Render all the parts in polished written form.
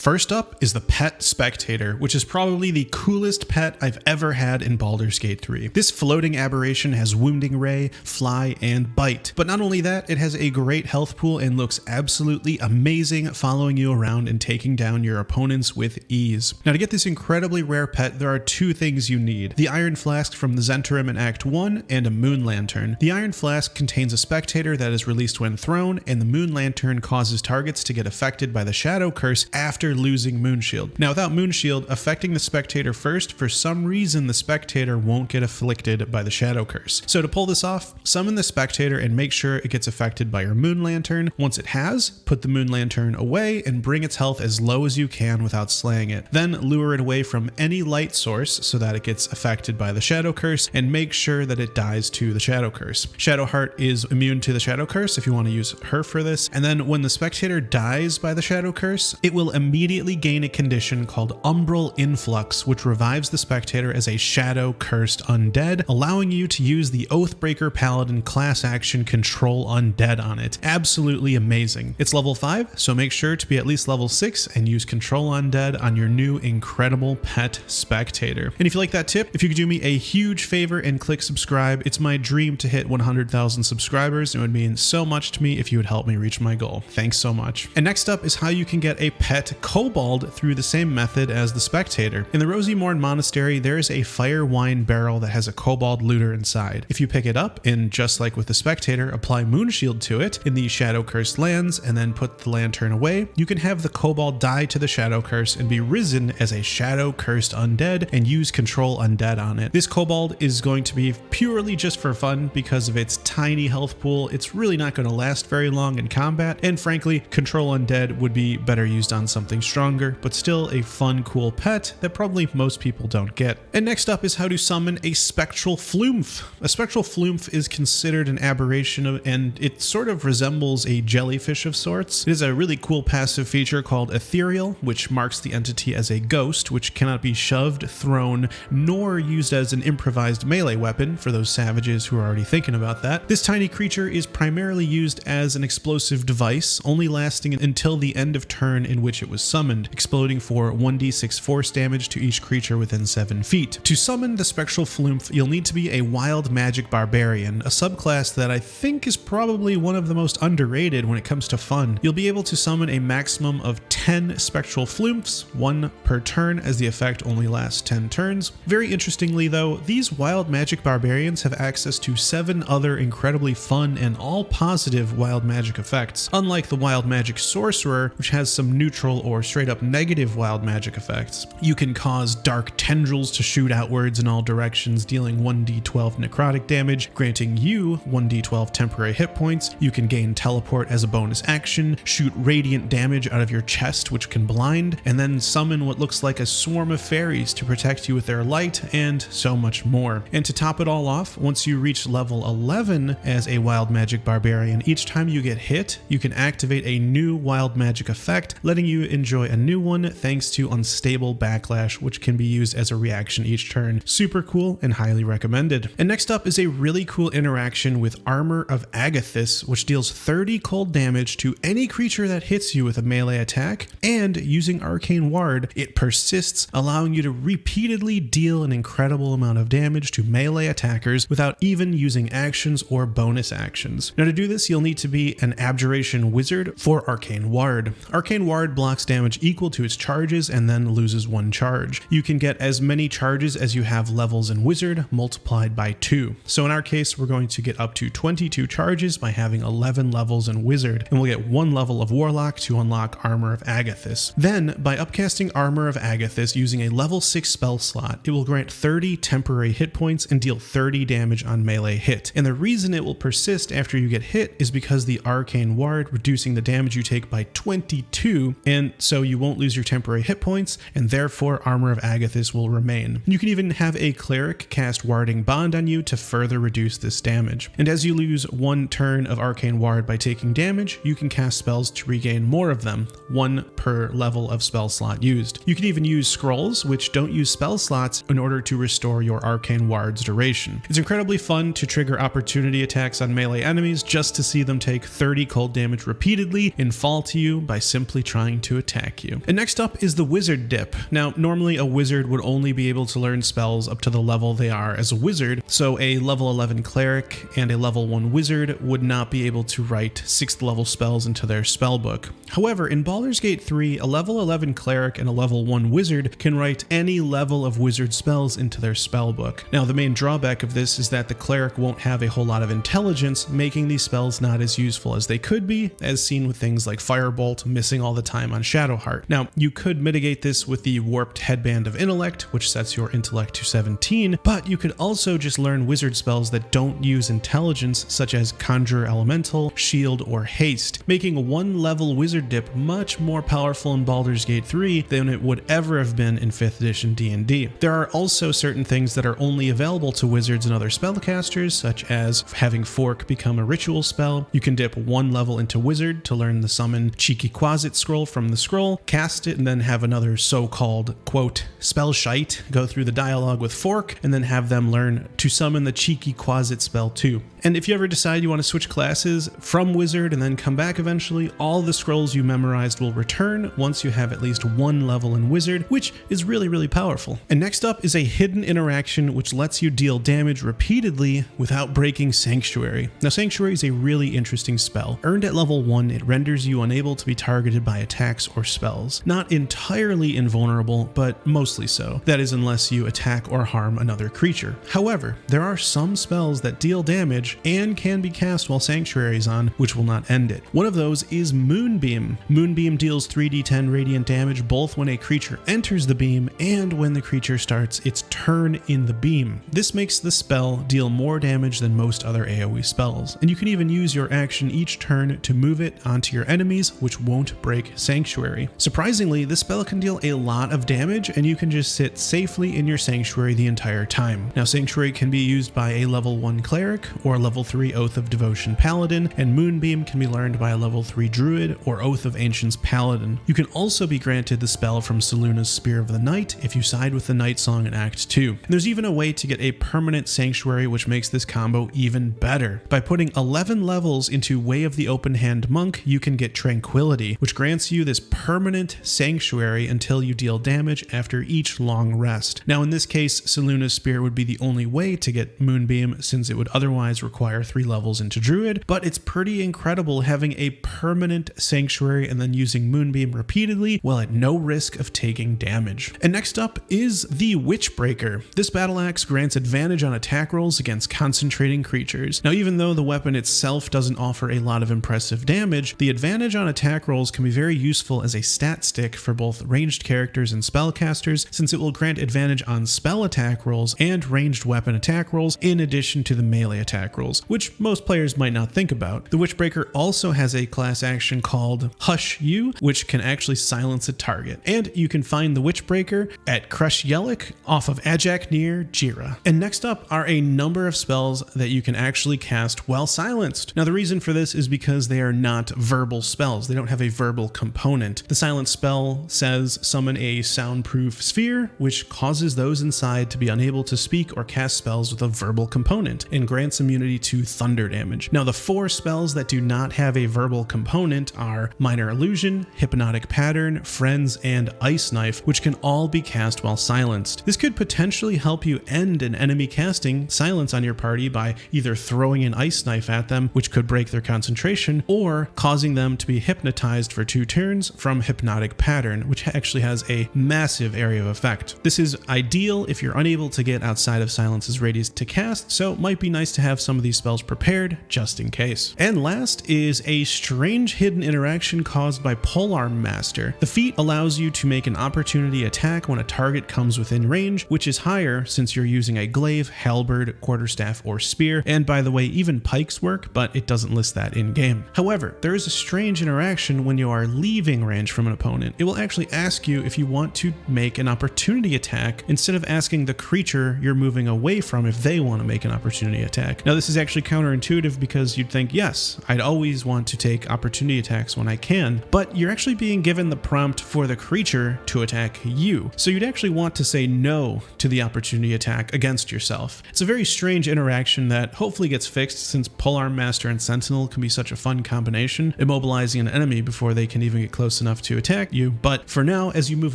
First up is the Pet Spectator, which is probably the coolest pet I've ever had in Baldur's Gate 3. This floating aberration has Wounding Ray, Fly, and Bite. But not only that, it has a great health pool and looks absolutely amazing following you around and taking down your opponents with ease. Now to get this incredibly rare pet, there are two things you need. The Iron Flask from the Zhentarim in Act 1 and a Moonlantern. The Iron Flask contains a Spectator that is released when thrown, and the Moonlantern causes targets to get affected by the Shadow Curse after losing Moonshield. Now without Moonshield affecting the Spectator first, for some reason the Spectator won't get afflicted by the Shadow Curse. So to pull this off, summon the Spectator and make sure it gets affected by your Moonlantern. Once it has, put the Moonlantern away and bring its health as low as you can without slaying it. Then lure it away from any light source so that it gets affected by the Shadow Curse, and make sure that it dies to the Shadow Curse. Shadowheart is immune to the Shadow Curse if you want to use her for this. And then when the Spectator dies by the Shadow Curse, it will immediately gain a condition called Umbral Influx, which revives the Spectator as a Shadow Cursed Undead, allowing you to use the Oathbreaker Paladin class action Control Undead on it. Absolutely amazing. It's level 5, so make sure to be at least level 6 and use Control Undead on your new incredible Pet Spectator. And if you like that tip, if you could do me a huge favor and click subscribe, it's my dream to hit 100,000 subscribers. It would mean so much to me if you would help me reach my goal. Thanks so much. And next up is how you can get a pet Kobold through the same method as the Spectator. In the Rosy Morn Monastery, there is a fire wine barrel that has a Kobold looter inside. If you pick it up and, just like with the Spectator, apply Moonshield to it in the Shadow Cursed lands and then put the lantern away, you can have the Kobold die to the Shadow Curse and be risen as a Shadow Cursed Undead and use Control Undead on it. This Kobold is going to be purely just for fun because of its tiny health pool. It's really not going to last very long in combat, and frankly, Control Undead would be better used on something stronger, but still a fun, cool pet that probably most people don't get. And next up is how to summon a Spectral Flumph. A Spectral Flumph is considered an aberration and it sort of resembles a jellyfish of sorts. It is a really cool passive feature called Ethereal, which marks the entity as a ghost, which cannot be shoved, thrown, nor used as an improvised melee weapon for those savages who are already thinking about that. This tiny creature is primarily used as an explosive device, only lasting until the end of turn in which it was summoned, exploding for 1d6 force damage to each creature within 7 feet. To summon the Spectral Flumph, you'll need to be a Wild Magic Barbarian, a subclass that I think is probably one of the most underrated when it comes to fun. You'll be able to summon a maximum of 10 Spectral Flumphs, 1 per turn, as the effect only lasts 10 turns. Very interestingly though, these Wild Magic Barbarians have access to 7 other incredibly fun and all positive wild magic effects, unlike the Wild Magic Sorcerer, which has some neutral or straight up negative wild magic effects. You can cause dark tendrils to shoot outwards in all directions, dealing 1d12 necrotic damage, granting you 1d12 temporary hit points. You can gain teleport as a bonus action, shoot radiant damage out of your chest, which can blind, and then summon what looks like a swarm of fairies to protect you with their light, and so much more. And to top it all off, once you reach level 11 as a Wild Magic Barbarian, each time you get hit, you can activate a new wild magic effect, letting you enjoy a new one thanks to Unstable Backlash, which can be used as a reaction each turn. Super cool and highly recommended. And next up is a really cool interaction with Armour of Agathys, which deals 30 cold damage to any creature that hits you with a melee attack, and using Arcane Ward, it persists, allowing you to repeatedly deal an incredible amount of damage to melee attackers without even using actions or bonus actions. Now to do this, you'll need to be an Abjuration Wizard for Arcane Ward. Arcane Ward blocks damage equal to its charges and then loses 1 charge. You can get as many charges as you have levels in Wizard, multiplied by 2. So in our case, we're going to get up to 22 charges by having 11 levels in Wizard, and we'll get 1 level of Warlock to unlock Armour of Agathys. Then, by upcasting Armour of Agathys using a level 6 spell slot, it will grant 30 temporary hit points and deal 30 damage on melee hit. And the reason it will persist after you get hit is because the Arcane Ward reducing the damage you take by 22, and so you won't lose your temporary hit points, and therefore Armour of Agathys will remain. You can even have a Cleric cast Warding Bond on you to further reduce this damage. And as you lose 1 turn of Arcane Ward by taking damage, you can cast spells to regain more of them, 1 per level of spell slot used. You can even use scrolls, which don't use spell slots, in order to restore your Arcane Ward's duration. It's incredibly fun to trigger opportunity attacks on melee enemies just to see them take 30 cold damage repeatedly and fall to you by simply trying to attack attack you. And next up is the wizard dip. Now, normally a wizard would only be able to learn spells up to the level they are as a wizard, so a level 11 cleric and a level 1 wizard would not be able to write 6th level spells into their spellbook. However, in Baldur's Gate 3, a level 11 cleric and a level 1 wizard can write any level of wizard spells into their spellbook. Now, the main drawback of this is that the cleric won't have a whole lot of intelligence, making these spells not as useful as they could be, as seen with things like Firebolt missing all the time on Shadowheart. Now, you could mitigate this with the Warped Headband of Intellect, which sets your intellect to 17, but you could also just learn wizard spells that don't use intelligence, such as Conjure Elemental, Shield, or Haste, making a 1-level wizard dip much more powerful in Baldur's Gate 3 than it would ever have been in 5th edition D&D. There are also certain things that are only available to wizards and other spellcasters, such as having Fork become a ritual spell. You can dip 1 level into wizard to learn the summon Cheeky Quasit scroll from the scroll, cast it, and then have another so-called, quote, spell shite go through the dialogue with Fork, and then have them learn to summon the Cheeky Quasit spell too. And if you ever decide you want to switch classes from wizard and then come back eventually, all the scrolls you memorized will return once you have at least 1 level in wizard, which is really, really powerful. And next up is a hidden interaction which lets you deal damage repeatedly without breaking Sanctuary. Now, Sanctuary is a really interesting spell. Earned at level 1, it renders you unable to be targeted by attacks or spells. Not entirely invulnerable, but mostly so. That is, unless you attack or harm another creature. However, there are some spells that deal damage and can be cast while Sanctuary is on, which will not end it. One of those is Moonbeam. Moonbeam deals 3d10 radiant damage both when a creature enters the beam and when the creature starts its turn in the beam. This makes the spell deal more damage than most other AoE spells, and you can even use your action each turn to move it onto your enemies, which won't break Sanctuary. Surprisingly, this spell can deal a lot of damage, and you can just sit safely in your Sanctuary the entire time. Now, Sanctuary can be used by a level 1 cleric or level 3 Oath of Devotion Paladin, and Moonbeam can be learned by a level 3 Druid or Oath of Ancients Paladin. You can also be granted the spell from Selûne's Spear of the Night if you side with the Night Song in Act 2. And there's even a way to get a permanent Sanctuary, which makes this combo even better. By putting 11 levels into Way of the Open Hand Monk, you can get Tranquility, which grants you this permanent Sanctuary until you deal damage after each long rest. Now, in this case, Selûne's Spear would be the only way to get Moonbeam, since it would otherwise require 3 levels into Druid, but it's pretty incredible having a permanent Sanctuary and then using Moonbeam repeatedly while at no risk of taking damage. And next up is the Witchbreaker. This battle axe grants advantage on attack rolls against concentrating creatures. Now, even though the weapon itself doesn't offer a lot of impressive damage, the advantage on attack rolls can be very useful as a stat stick for both ranged characters and spellcasters, since it will grant advantage on spell attack rolls and ranged weapon attack rolls in addition to the melee attack rolls, which most players might not think about. The Witchbreaker also has a class action called Hush You, which can actually silence a target. And you can find the Witchbreaker at Crush Yellick off of Ajak near Jira. And next up are a number of spells that you can actually cast while silenced. Now, the reason for this is because they are not verbal spells. They don't have a verbal component. The silence spell says summon a soundproof sphere, which causes those inside to be unable to speak or cast spells with a verbal component and grants immunity to thunder damage. Now, the 4 spells that do not have a verbal component are Minor Illusion, Hypnotic Pattern, Friends, and Ice Knife, which can all be cast while silenced. This could potentially help you end an enemy casting silence on your party by either throwing an Ice Knife at them, which could break their concentration, or causing them to be hypnotized for 2 turns from Hypnotic Pattern, which actually has a massive area of effect. This is ideal if you're unable to get outside of silence's radius to cast, so it might be nice to have some of these spells prepared just in case. And last is a strange hidden interaction caused by Polearm Master. The feat allows you to make an opportunity attack when a target comes within range, which is higher since you're using a glaive, halberd, quarterstaff, or spear, and by the way, even pikes work, but it doesn't list that in game. However, there is a strange interaction when you are leaving range from an opponent. It will actually ask you if you want to make an opportunity attack instead of asking the creature you're moving away from if they want to make an opportunity attack. Now, this is actually counterintuitive because you'd think, yes, I'd always want to take opportunity attacks when I can, but you're actually being given the prompt for the creature to attack you. So you'd actually want to say no to the opportunity attack against yourself. It's a very strange interaction that hopefully gets fixed, since Polearm Master and Sentinel can be such a fun combination, immobilizing an enemy before they can even get close close enough to attack you, but for now, as you move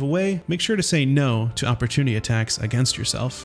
away, make sure to say no to opportunity attacks against yourself.